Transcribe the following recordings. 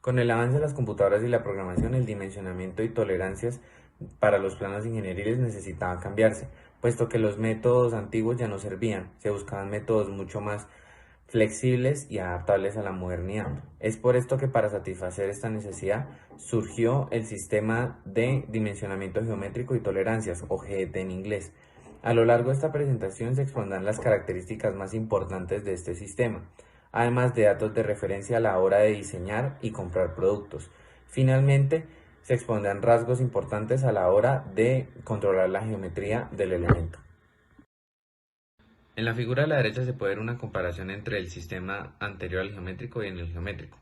Con el avance de las computadoras y la programación, el dimensionamiento y tolerancias para los planos ingenieriles necesitaban cambiarse, puesto que los métodos antiguos ya no servían, se buscaban métodos mucho más flexibles y adaptables a la modernidad. Es por esto que para satisfacer esta necesidad surgió el sistema de dimensionamiento geométrico y tolerancias, o GET en inglés. A lo largo de esta presentación se expondrán las características más importantes de este sistema, además de datos de referencia a la hora de diseñar y comprar productos. Finalmente, se expondrán rasgos importantes a la hora de controlar la geometría del elemento. En la figura de la derecha se puede ver una comparación entre el sistema anterior al geométrico y en el geométrico.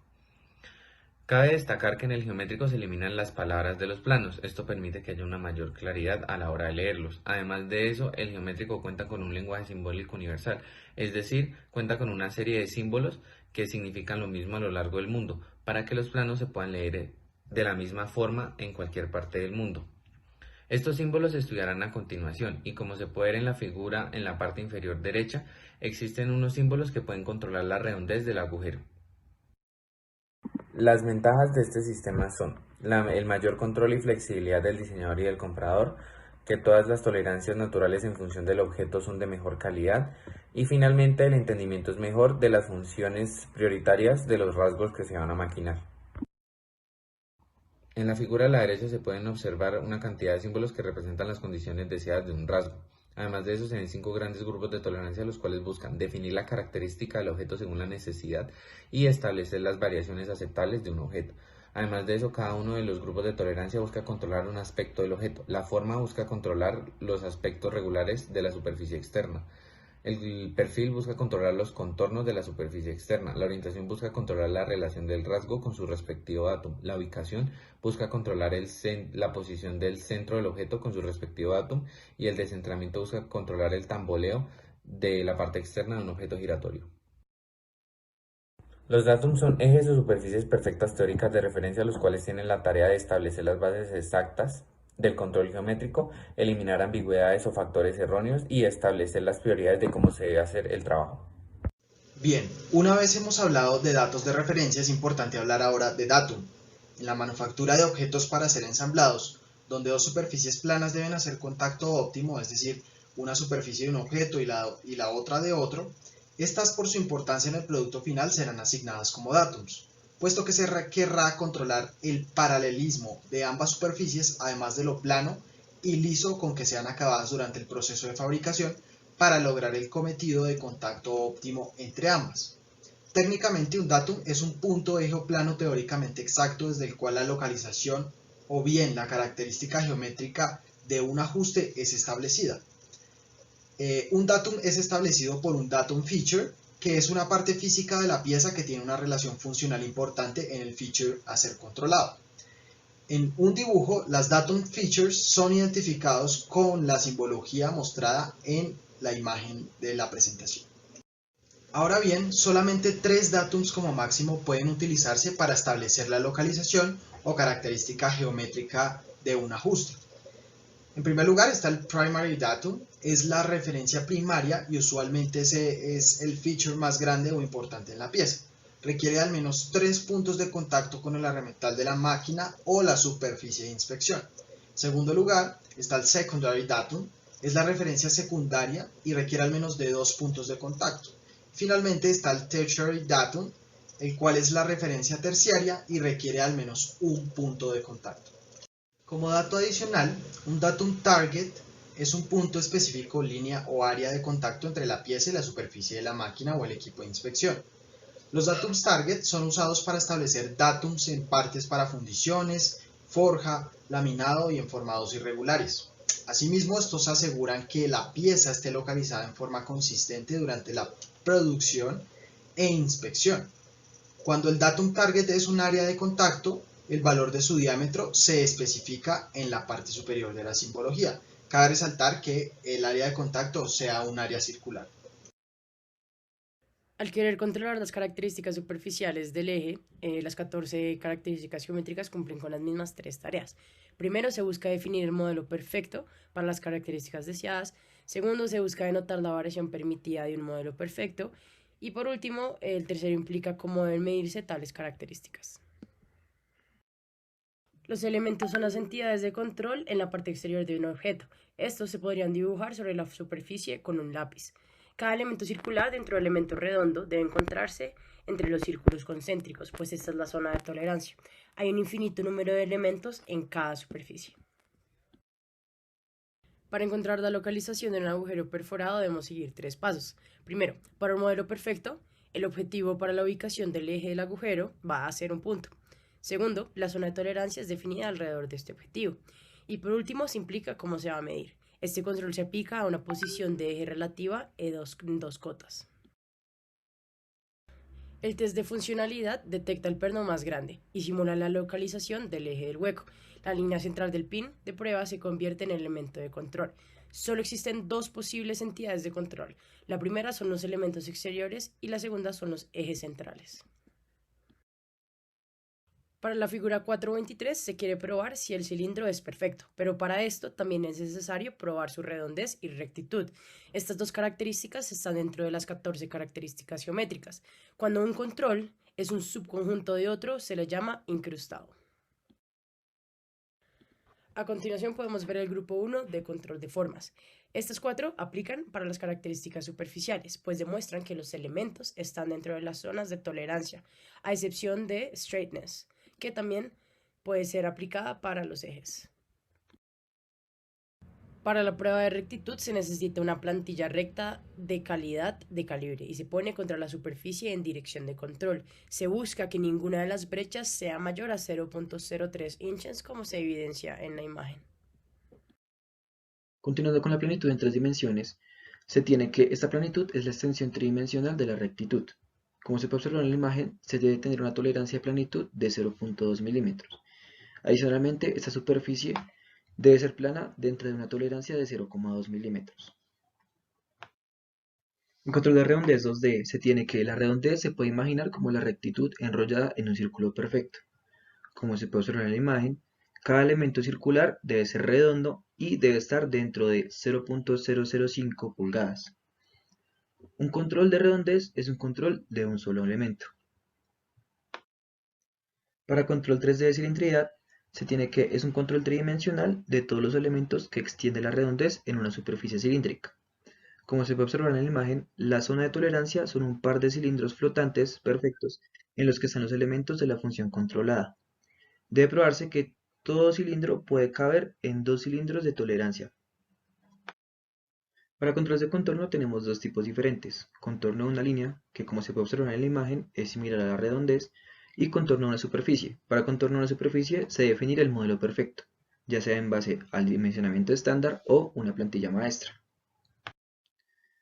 Cabe destacar que en el geométrico se eliminan las palabras de los planos, esto permite que haya una mayor claridad a la hora de leerlos. Además de eso, el geométrico cuenta con un lenguaje simbólico universal, es decir, cuenta con una serie de símbolos que significan lo mismo a lo largo del mundo, para que los planos se puedan leer de la misma forma en cualquier parte del mundo. Estos símbolos se estudiarán a continuación y como se puede ver en la figura en la parte inferior derecha, existen unos símbolos que pueden controlar la redondez del agujero. Las ventajas de este sistema son el mayor control y flexibilidad del diseñador y del comprador, que todas las tolerancias naturales en función del objeto son de mejor calidad y finalmente el entendimiento es mejor de las funciones prioritarias de los rasgos que se van a maquinar. En la figura a la derecha se pueden observar una cantidad de símbolos que representan las condiciones deseadas de un rasgo. Además de eso, se ven 5 grandes grupos de tolerancia los cuales buscan definir la característica del objeto según la necesidad y establecer las variaciones aceptables de un objeto. Además de eso, cada uno de los grupos de tolerancia busca controlar un aspecto del objeto. La forma busca controlar los aspectos regulares de la superficie externa. El perfil busca controlar los contornos de la superficie externa. La orientación busca controlar la relación del rasgo con su respectivo datum. La ubicación busca controlar la posición del centro del objeto con su respectivo datum. Y el descentramiento busca controlar el tamboleo de la parte externa de un objeto giratorio. Los datums son ejes o superficies perfectas teóricas de referencia los cuales tienen la tarea de establecer las bases exactas del control geométrico, eliminar ambigüedades o factores erróneos y establecer las prioridades de cómo se debe hacer el trabajo. Bien, una vez hemos hablado de datos de referencia, es importante hablar ahora de datum. En la manufactura de objetos para ser ensamblados, donde dos superficies planas deben hacer contacto óptimo, es decir, una superficie de un objeto y la otra de otro, estas por su importancia en el producto final serán asignadas como datums, puesto que se querrá controlar el paralelismo de ambas superficies, además de lo plano y liso con que sean acabadas durante el proceso de fabricación, para lograr el cometido de contacto óptimo entre ambas. Técnicamente, un datum es un punto eje o plano teóricamente exacto desde el cual la localización o bien la característica geométrica de un ajuste es establecida. Un datum es establecido por un datum feature, que es una parte física de la pieza que tiene una relación funcional importante en el feature a ser controlado. En un dibujo, las datum features son identificados con la simbología mostrada en la imagen de la presentación. Ahora bien, solamente 3 datums como máximo pueden utilizarse para establecer la localización o característica geométrica de un ajuste. En primer lugar está el primary datum, es la referencia primaria y usualmente ese es el feature más grande o importante en la pieza. Requiere al menos 3 puntos de contacto con el herramental de la máquina o la superficie de inspección. En segundo lugar está el secondary datum, es la referencia secundaria y requiere al menos de 2 puntos de contacto. Finalmente está el tertiary datum, el cual es la referencia terciaria y requiere al menos un punto de contacto. Como dato adicional, un datum target es un punto específico, línea o área de contacto entre la pieza y la superficie de la máquina o el equipo de inspección. Los datums target son usados para establecer datums en partes para fundiciones, forja, laminado y en formados irregulares. Asimismo, estos aseguran que la pieza esté localizada en forma consistente durante la producción e inspección. Cuando el datum target es un área de contacto, el valor de su diámetro se especifica en la parte superior de la simbología. Cabe resaltar que el área de contacto sea un área circular. Al querer controlar las características superficiales del eje, las 14 características geométricas cumplen con las mismas 3 tareas. Primero, se busca definir el modelo perfecto para las características deseadas. Segundo, se busca denotar la variación permitida de un modelo perfecto. Y por último, el tercero implica cómo deben medirse tales características. Los elementos son las entidades de control en la parte exterior de un objeto. Estos se podrían dibujar sobre la superficie con un lápiz. Cada elemento circular dentro del elemento redondo debe encontrarse entre los círculos concéntricos, pues esta es la zona de tolerancia. Hay un infinito número de elementos en cada superficie. Para encontrar la localización de un agujero perforado debemos seguir tres pasos. Primero, para un modelo perfecto, el objetivo para la ubicación del eje del agujero va a ser un punto. Segundo, la zona de tolerancia es definida alrededor de este objetivo. Y por último, se implica cómo se va a medir. Este control se aplica a una posición de eje relativa en dos cotas. El test de funcionalidad detecta el perno más grande y simula la localización del eje del hueco. La línea central del pin de prueba se convierte en el elemento de control. Solo existen dos posibles entidades de control. La primera son los elementos exteriores y la segunda son los ejes centrales. Para la figura 423 se quiere probar si el cilindro es perfecto, pero para esto también es necesario probar su redondez y rectitud. Estas dos características están dentro de las 14 características geométricas. Cuando un control es un subconjunto de otro, se le llama incrustado. A continuación podemos ver el grupo 1 de control de formas. Estas cuatro aplican para las características superficiales, pues demuestran que los elementos están dentro de las zonas de tolerancia, a excepción de straightness, que también puede ser aplicada para los ejes. Para la prueba de rectitud se necesita una plantilla recta de calidad de calibre y se pone contra la superficie en dirección de control. Se busca que ninguna de las brechas sea mayor a 0.03 inches como se evidencia en la imagen. Continuando con la planitud en tres dimensiones, se tiene que esta planitud es la extensión tridimensional de la rectitud. Como se puede observar en la imagen, se debe tener una tolerancia de planitud de 0.2 milímetros. Adicionalmente, esta superficie debe ser plana dentro de una tolerancia de 0,2 milímetros. En control de redondez 2D, se tiene que la redondez se puede imaginar como la rectitud enrollada en un círculo perfecto. Como se puede observar en la imagen, cada elemento circular debe ser redondo y debe estar dentro de 0.005 pulgadas. Un control de redondez es un control de un solo elemento. Para control 3D de cilindridad, se tiene que es un control tridimensional de todos los elementos que extiende la redondez en una superficie cilíndrica. Como se puede observar en la imagen, la zona de tolerancia son un par de cilindros flotantes perfectos en los que están los elementos de la función controlada. Debe probarse que todo cilindro puede caber en dos cilindros de tolerancia. Para controles de contorno tenemos dos tipos diferentes: contorno de una línea, que como se puede observar en la imagen es similar a la redondez, y contorno de una superficie. Para contorno de una superficie se debe definir el modelo perfecto, ya sea en base al dimensionamiento estándar o una plantilla maestra.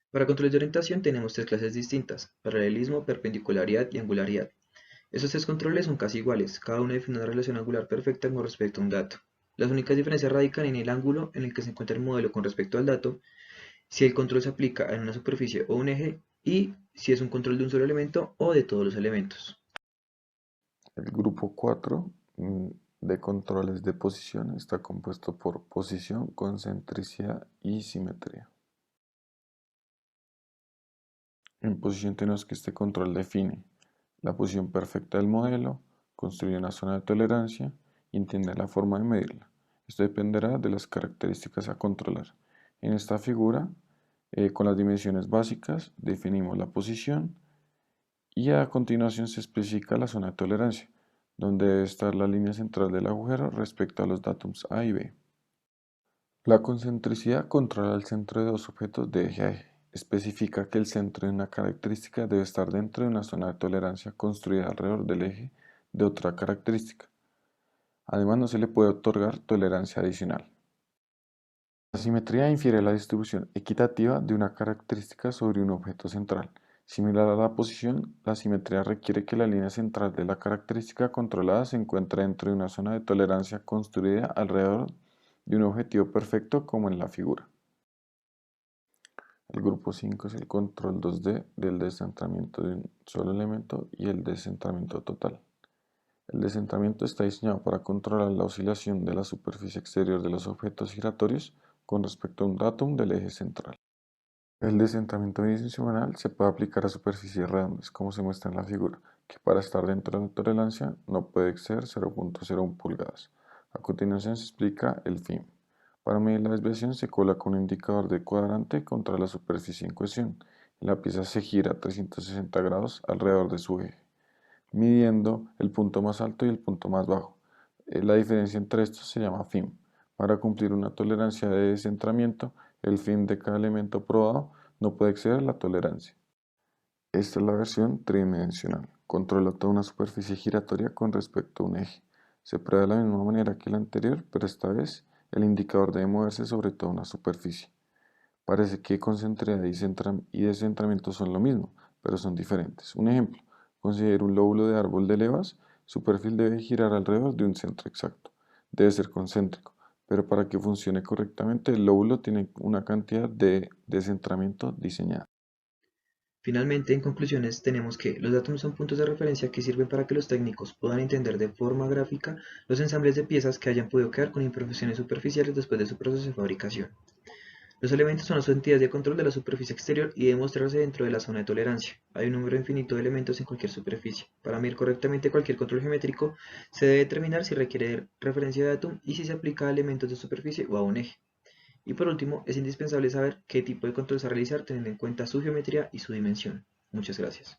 Para controles de orientación tenemos tres clases distintas: paralelismo, perpendicularidad y angularidad. Estos tres controles son casi iguales, cada uno define una relación angular perfecta con respecto a un dato. Las únicas diferencias radican en el ángulo en el que se encuentra el modelo con respecto al dato, si el control se aplica en una superficie o un eje, y si es un control de un solo elemento o de todos los elementos. El grupo 4 de controles de posición está compuesto por posición, concentricidad y simetría. En posición tenemos que este control define la posición perfecta del modelo, construye una zona de tolerancia y entiende la forma de medirla. Esto dependerá de las características a controlar. En esta figura, con las dimensiones básicas, definimos la posición y a continuación se especifica la zona de tolerancia, donde debe estar la línea central del agujero respecto a los datums A y B. La concentricidad controla el centro de dos objetos de eje a eje. Especifica que el centro de una característica debe estar dentro de una zona de tolerancia construida alrededor del eje de otra característica. Además, no se le puede otorgar tolerancia adicional. La simetría infiere la distribución equitativa de una característica sobre un objeto central. Similar a la posición, la simetría requiere que la línea central de la característica controlada se encuentre dentro de una zona de tolerancia construida alrededor de un objetivo perfecto como en la figura. El grupo 5 es el control 2D del descentramiento de un solo elemento y el descentramiento total. El descentramiento está diseñado para controlar la oscilación de la superficie exterior de los objetos giratorios con respecto a un datum del eje central. El descentramiento bidimensional se puede aplicar a superficies redondas, como se muestra en la figura, que para estar dentro de la tolerancia no puede exceder 0.01 pulgadas. A continuación se explica el FIM. Para medir la desviación se coloca un indicador de cuadrante contra la superficie en cuestión y la pieza se gira 360 grados alrededor de su eje, midiendo el punto más alto y el punto más bajo. La diferencia entre estos se llama FIM. Para cumplir una tolerancia de descentramiento, el FIM de cada elemento probado no puede exceder la tolerancia. Esta es la versión tridimensional. Controla toda una superficie giratoria con respecto a un eje. Se prueba de la misma manera que la anterior, pero esta vez el indicador debe moverse sobre toda una superficie. Parece que concentración y descentramiento son lo mismo, pero son diferentes. Un ejemplo, considera un lóbulo de árbol de levas, su perfil debe girar alrededor de un centro exacto. Debe ser concéntrico, pero para que funcione correctamente el lóbulo tiene una cantidad de descentramiento diseñada. Finalmente, en conclusiones, tenemos que los datos son puntos de referencia que sirven para que los técnicos puedan entender de forma gráfica los ensambles de piezas que hayan podido quedar con imperfecciones superficiales después de su proceso de fabricación. Los elementos son las entidades de control de la superficie exterior y deben mostrarse dentro de la zona de tolerancia. Hay un número infinito de elementos en cualquier superficie. Para medir correctamente cualquier control geométrico, se debe determinar si requiere referencia de datum y si se aplica a elementos de superficie o a un eje. Y por último, es indispensable saber qué tipo de control se va a realizar teniendo en cuenta su geometría y su dimensión. Muchas gracias.